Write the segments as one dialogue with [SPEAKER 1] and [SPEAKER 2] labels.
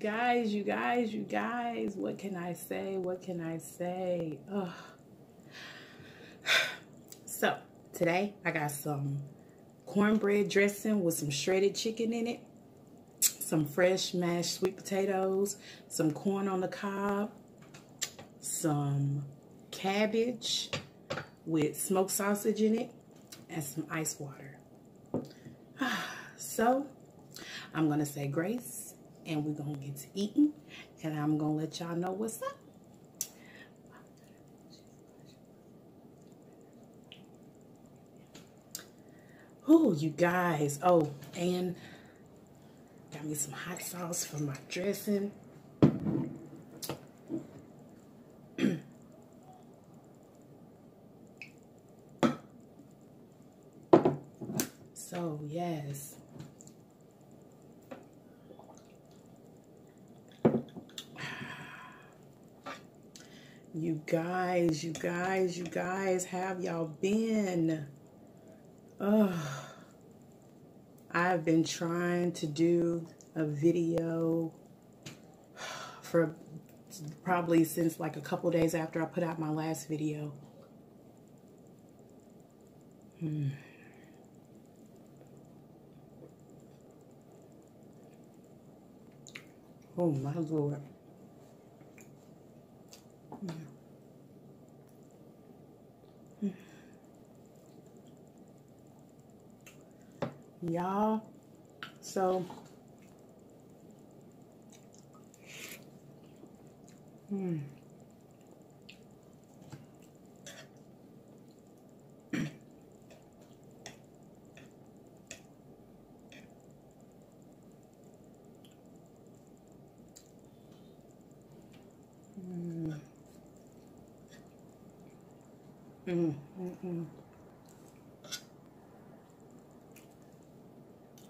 [SPEAKER 1] you guys, what can I say? What can I say? Ugh. So, today I got some cornbread dressing with some shredded chicken in it, some fresh mashed sweet potatoes, some corn on the cob, some cabbage with smoked sausage in it, and some ice water. So, I'm going to say grace, and we're going to get to eating, and I'm going to let y'all know what's up. Oh, you guys. Oh, and got me some hot sauce for my dressing. So, yes. You guys, have y'all been? I've been trying to do a video for probably since like a couple days after I put out my last video. Oh my Lord. Y'all, so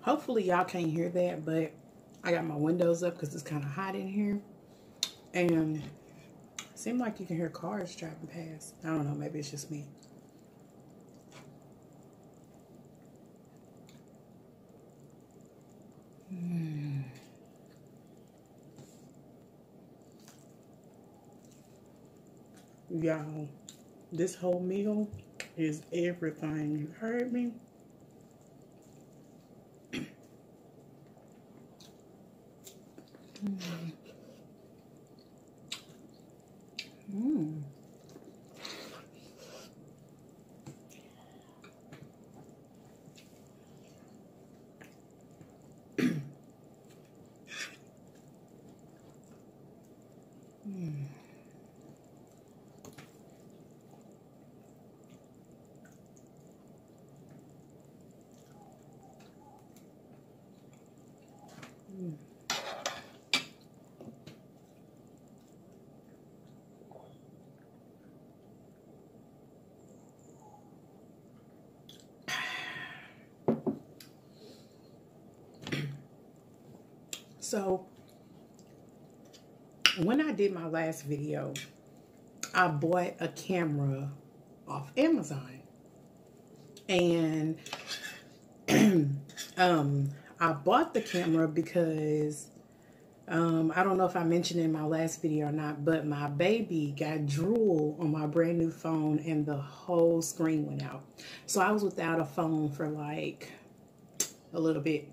[SPEAKER 1] hopefully y'all can't hear that, but I got my windows up because it's kind of hot in here, and it seems like you can hear cars driving past. I don't know, maybe it's just me. Y'all, this whole meal is everything. You heard me? So, when I did my last video, I bought a camera off Amazon. And I bought the camera because I don't know if I mentioned in my last video or not, but my baby got drool on my brand new phone and the whole screen went out. So I was without a phone for like a little bit.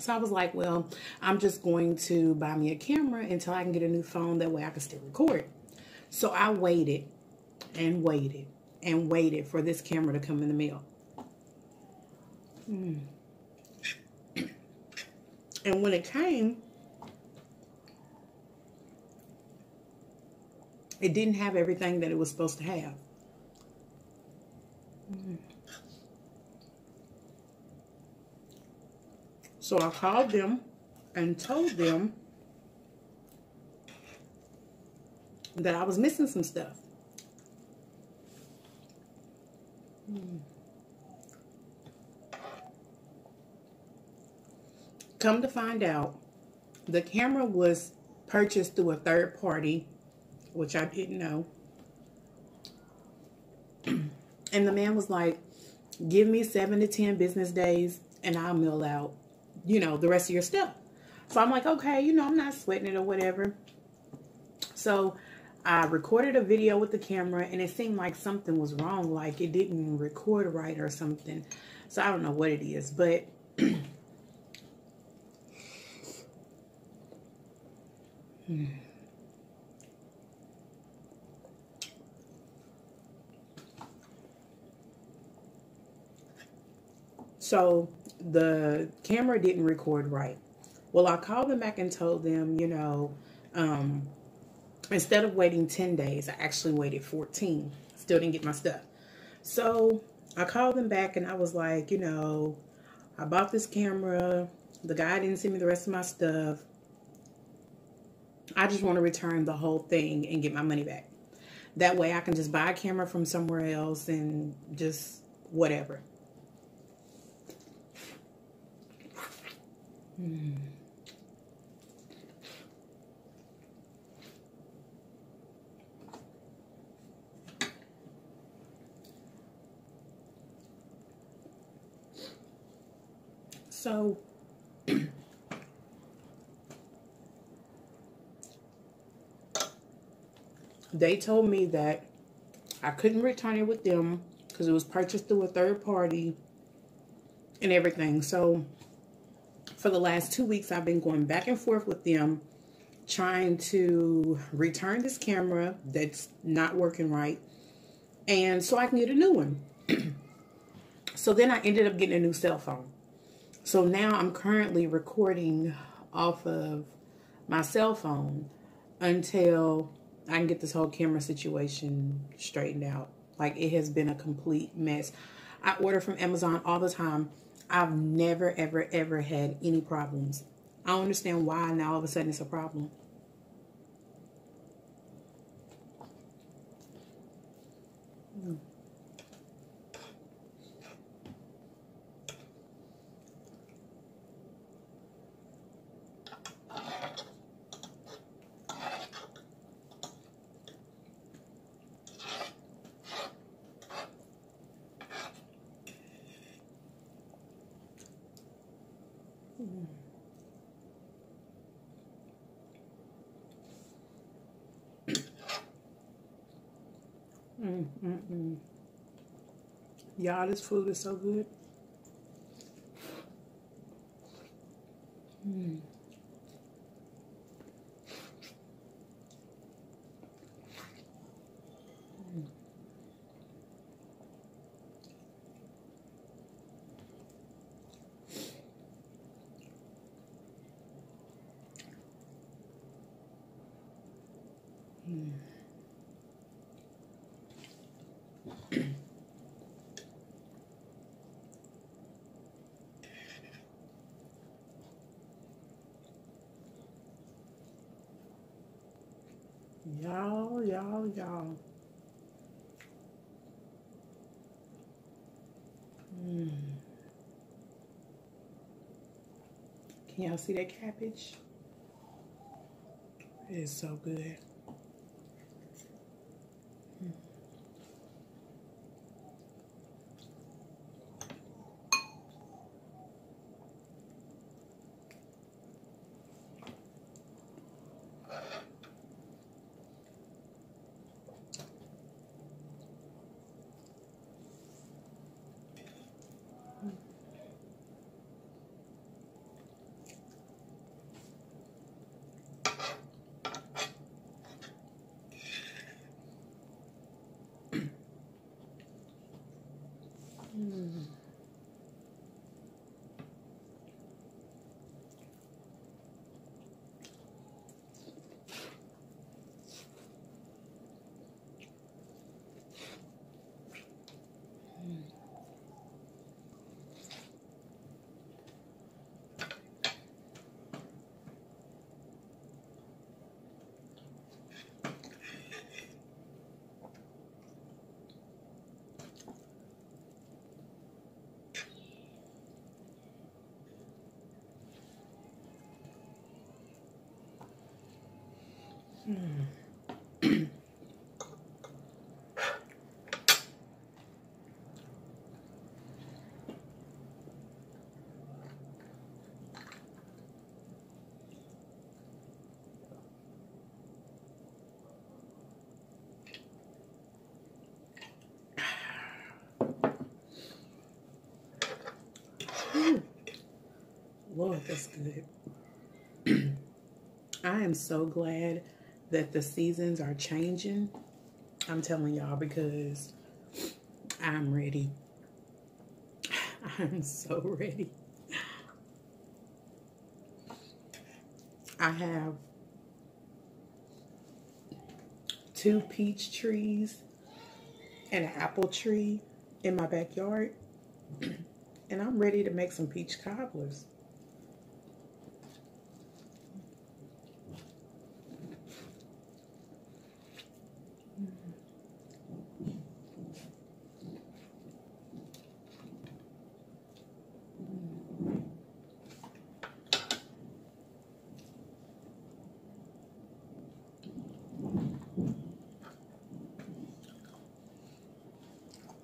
[SPEAKER 1] So I was like, well, I'm just going to buy me a camera until I can get a new phone. That way I can still record. So I waited and waited and waited for this camera to come in the mail. And when it came, it didn't have everything that it was supposed to have. So I called them and told them that I was missing some stuff. Come to find out, the camera was purchased through a third party, which I didn't know. And the man was like, give me 7 to 10 business days and I'll mail out, you know, the rest of your stuff. So I'm like, okay, you know, I'm not sweating it or whatever. So I recorded a video with the camera, and it seemed like something was wrong, like it didn't record right or something. So I don't know what it is, but so the camera didn't record right. Well, I called them back and told them, you know, instead of waiting 10 days, I actually waited 14. Still didn't get my stuff. So I called them back and I was like, you know, I bought this camera. The guy didn't send me the rest of my stuff. I just want to return the whole thing and get my money back. That way I can just buy a camera from somewhere else and just whatever. So they told me that I couldn't return it with them because it was purchased through a third party and everything. So for the last 2 weeks, I've been going back and forth with them, trying to return this camera that's not working right, and so I can get a new one. So then I ended up getting a new cell phone. So now I'm currently recording off of my cell phone until I can get this whole camera situation straightened out. Like, it has been a complete mess. I order from Amazon all the time. I've never, ever, ever had any problems. I don't understand why now all of a sudden it's a problem. Y'all, this food is so good. Y'all. Can y'all see that cabbage? It is so good. Ooh, Lord, that's good. I am so glad that the seasons are changing. I'm telling y'all, because I'm ready. I'm so ready. I have 2 peach trees and an apple tree in my backyard, and I'm ready to make some peach cobblers.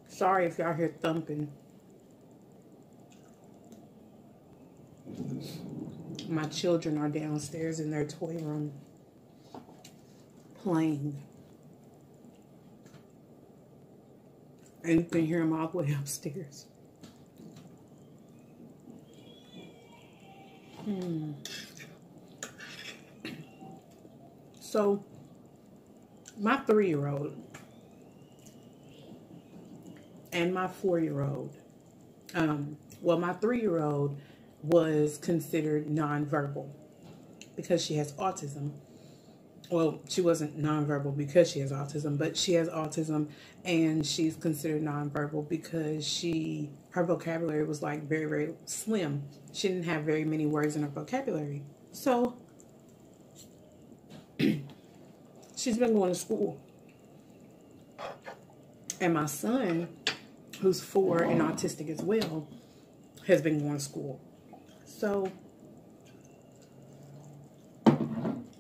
[SPEAKER 1] Sorry if y'all hear thumping. My children are downstairs in their toy room playing. And you can hear them all the way upstairs. So, my 3-year-old and my 4-year-old, well, my 3-year-old was considered nonverbal because she has autism. Well, she wasn't nonverbal because she has autism, but she has autism, and she's considered nonverbal because her vocabulary was like very, very slim. She didn't have very many words in her vocabulary. So she's been going to school. And my son, who's 4 and autistic as well, has been going to school. So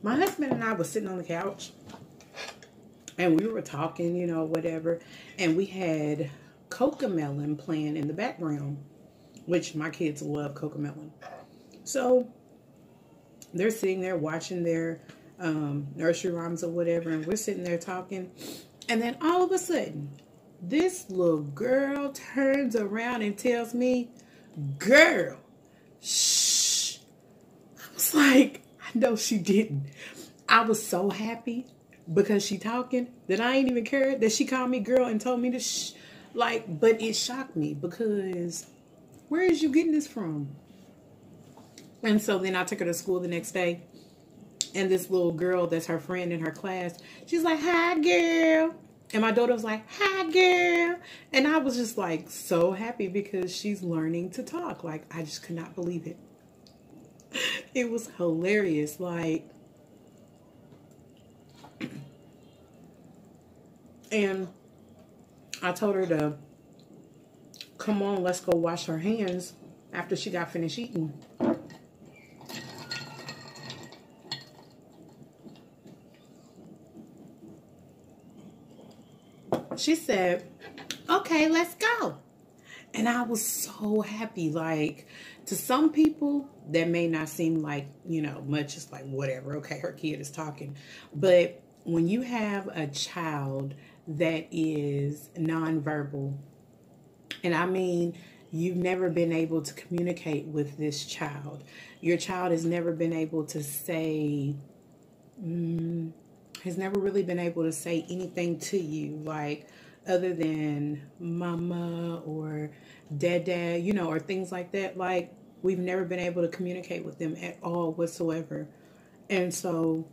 [SPEAKER 1] my husband and I were sitting on the couch, and we were talking, you know, whatever, and we had Cocomelon playing in the background, which my kids love Cocomelon. So they're sitting there watching their nursery rhymes or whatever, and we're sitting there talking, and then all of a sudden, this little girl turns around and tells me, "Girl, shh." I was like, no, she didn't. I was so happy because she talking that I ain't even cared that she called me girl and told me to shh. Like, but it shocked me because where is you getting this from? And so then I took her to school the next day, and this little girl that's her friend in her class, she's like, "Hi, girl." And my daughter was like, "Hi, girl." And I was just like so happy because she's learning to talk. Like, I just could not believe it. It was hilarious. Like, and I told her to come on, let's go wash her hands after she got finished eating. She said, "Okay, let's go." And I was so happy. Like, to some people, that may not seem like, you know, much. It's like, whatever. Okay, her kid is talking. But when you have a child that is nonverbal, and I mean, you've never been able to communicate with this child. Your child has never been able to say, has never really been able to say anything to you, like, other than mama or dada, you know, or things like that. Like, we've never been able to communicate with them at all whatsoever. And so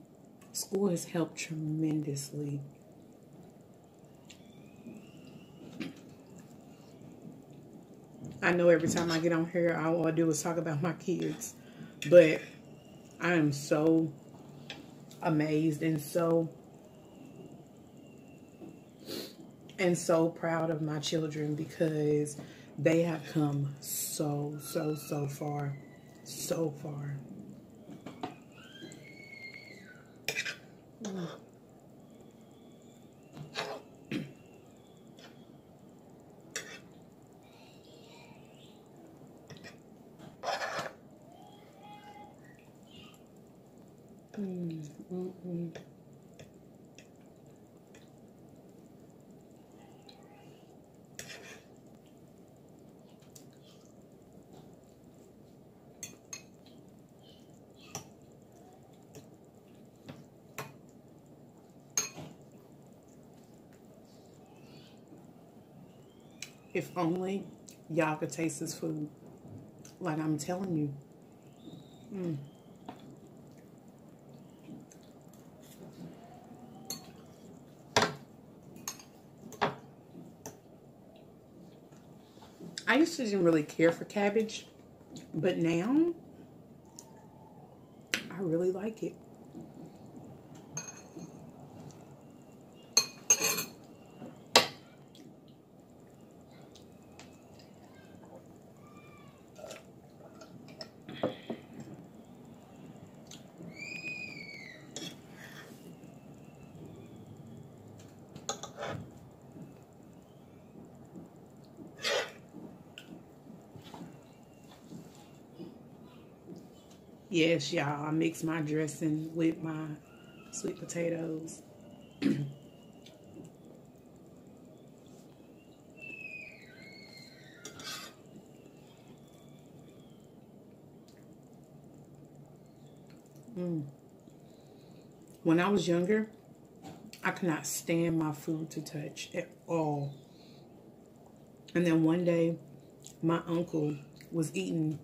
[SPEAKER 1] school has helped tremendously. I know every time I get on here, all I do is talk about my kids, but I am so amazed and so proud of my children because they have come so far. So far. If only y'all could taste this food. Like I'm telling you. I used to didn't really care for cabbage, but now I really like it. Yes, y'all, I mix my dressing with my sweet potatoes. When I was younger, I could not stand my food to touch at all. And then one day, my uncle was eating,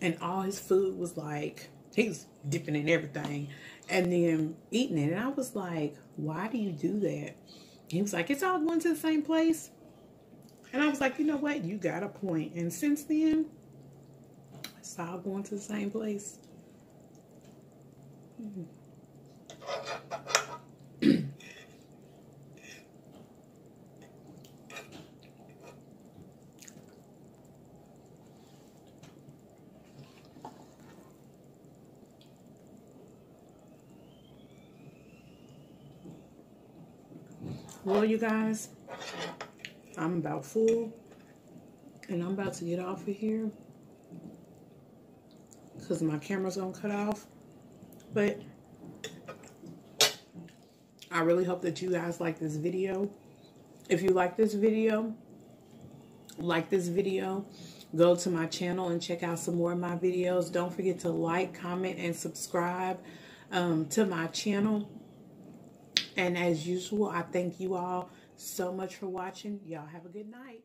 [SPEAKER 1] and all his food was like, he was dipping in everything and then eating it. And I was like, why do you do that? He was like, it's all going to the same place. And I was like, you know what? You got a point. And since then, it's all going to the same place. Well, you guys, I'm about full, and I'm about to get off of here because my camera's gonna cut off. But I really hope that you guys like this video. If you like this video, go to my channel and check out some more of my videos. Don't forget to like, comment, and subscribe to my channel. And as usual, I thank you all so much for watching. Y'all have a good night.